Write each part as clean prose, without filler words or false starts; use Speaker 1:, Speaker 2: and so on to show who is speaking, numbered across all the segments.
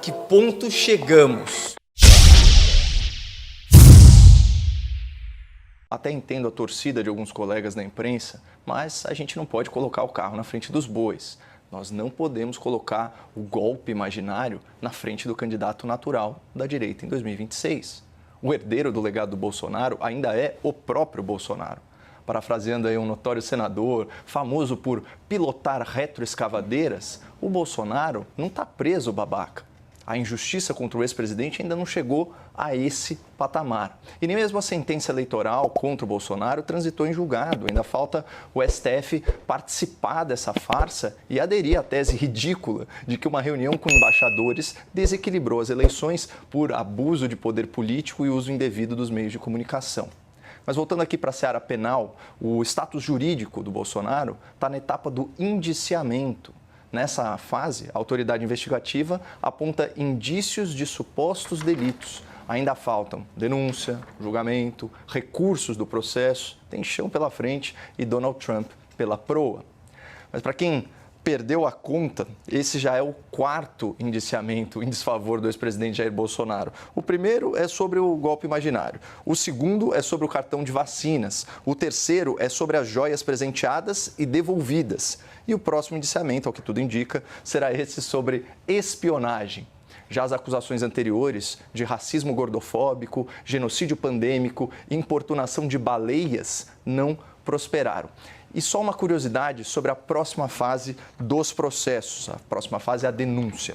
Speaker 1: que ponto chegamos? Até entendo a torcida de alguns colegas da imprensa, mas a gente não pode colocar o carro na frente dos bois. Nós não podemos colocar o golpe imaginário na frente do candidato natural da direita em 2026. O herdeiro do legado do Bolsonaro ainda é o próprio Bolsonaro. Parafraseando aí um notório senador, famoso por pilotar retroescavadeiras, o Bolsonaro não está preso, babaca. A injustiça contra o ex-presidente ainda não chegou a esse patamar. E nem mesmo a sentença eleitoral contra o Bolsonaro transitou em julgado. Ainda falta o STF participar dessa farsa e aderir à tese ridícula de que uma reunião com embaixadores desequilibrou as eleições por abuso de poder político e uso indevido dos meios de comunicação. Mas voltando aqui para a seara penal, o status jurídico do Bolsonaro está na etapa do indiciamento. Nessa fase, a autoridade investigativa aponta indícios de supostos delitos. Ainda faltam denúncia, julgamento, recursos do processo, tem chão pela frente e Donald Trump pela proa. Mas para quem perdeu a conta, esse já é o quarto indiciamento em desfavor do ex-presidente Jair Bolsonaro. O primeiro é sobre o golpe imaginário. O segundo é sobre o cartão de vacinas. O terceiro é sobre as joias presenteadas e devolvidas. E o próximo indiciamento, ao que tudo indica, será esse sobre espionagem. Já as acusações anteriores de racismo gordofóbico, genocídio pandêmico e importunação de baleias não prosperaram. E só uma curiosidade sobre a próxima fase dos processos. A próxima fase é a denúncia.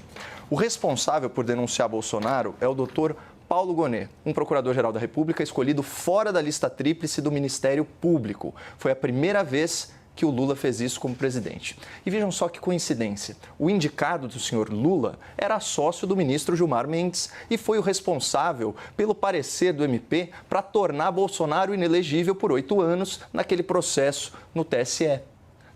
Speaker 1: O responsável por denunciar Bolsonaro é o doutor Paulo Gonet, um procurador-geral da República escolhido fora da lista tríplice do Ministério Público. Foi a primeira vez que o Lula fez isso como presidente. E vejam só que coincidência. O indicado do senhor Lula era sócio do ministro Gilmar Mendes e foi o responsável pelo parecer do MP para tornar Bolsonaro inelegível por 8 anos naquele processo no TSE.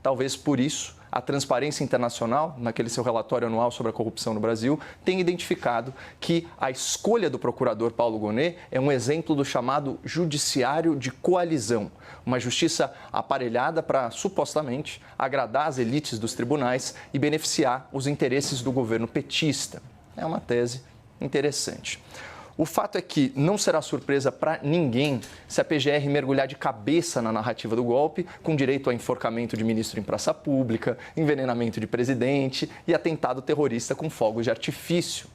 Speaker 1: Talvez por isso a Transparência Internacional, naquele seu relatório anual sobre a corrupção no Brasil, tem identificado que a escolha do procurador Paulo Gonet é um exemplo do chamado judiciário de coalizão, uma justiça aparelhada para, supostamente, agradar as elites dos tribunais e beneficiar os interesses do governo petista. É uma tese interessante. O fato é que não será surpresa para ninguém se a PGR mergulhar de cabeça na narrativa do golpe, com direito a enforcamento de ministro em praça pública, envenenamento de presidente e atentado terrorista com fogos de artifício.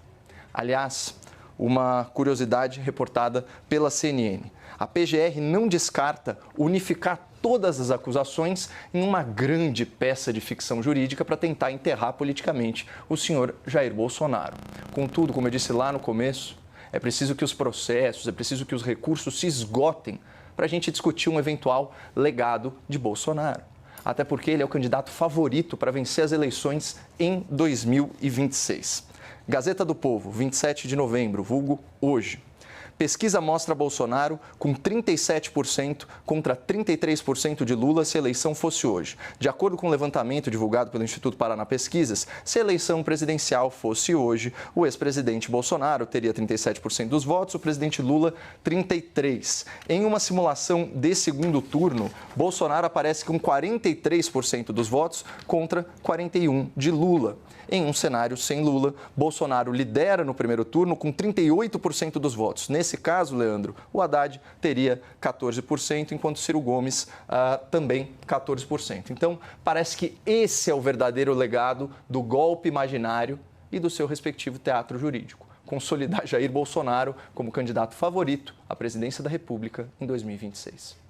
Speaker 1: Aliás, uma curiosidade reportada pela CNN. A PGR não descarta unificar todas as acusações em uma grande peça de ficção jurídica para tentar enterrar politicamente o senhor Jair Bolsonaro. Contudo, como eu disse lá no começo, é preciso que os processos, é preciso que os recursos se esgotem para a gente discutir um eventual legado de Bolsonaro. Até porque ele é o candidato favorito para vencer as eleições em 2026. Gazeta do Povo, 27 de novembro, vulgo hoje. Pesquisa mostra Bolsonaro com 37% contra 33% de Lula se a eleição fosse hoje. De acordo com o levantamento divulgado pelo Instituto Paraná Pesquisas, se a eleição presidencial fosse hoje, o ex-presidente Bolsonaro teria 37% dos votos, o presidente Lula 33%. Em uma simulação de segundo turno, Bolsonaro aparece com 43% dos votos contra 41% de Lula. Em um cenário sem Lula, Bolsonaro lidera no primeiro turno com 38% dos votos. Nesse caso, Leandro, o Haddad teria 14%, enquanto Ciro Gomes também 14%. Então, parece que esse é o verdadeiro legado do golpe imaginário e do seu respectivo teatro jurídico. Consolidar Jair Bolsonaro como candidato favorito à presidência da República em 2026.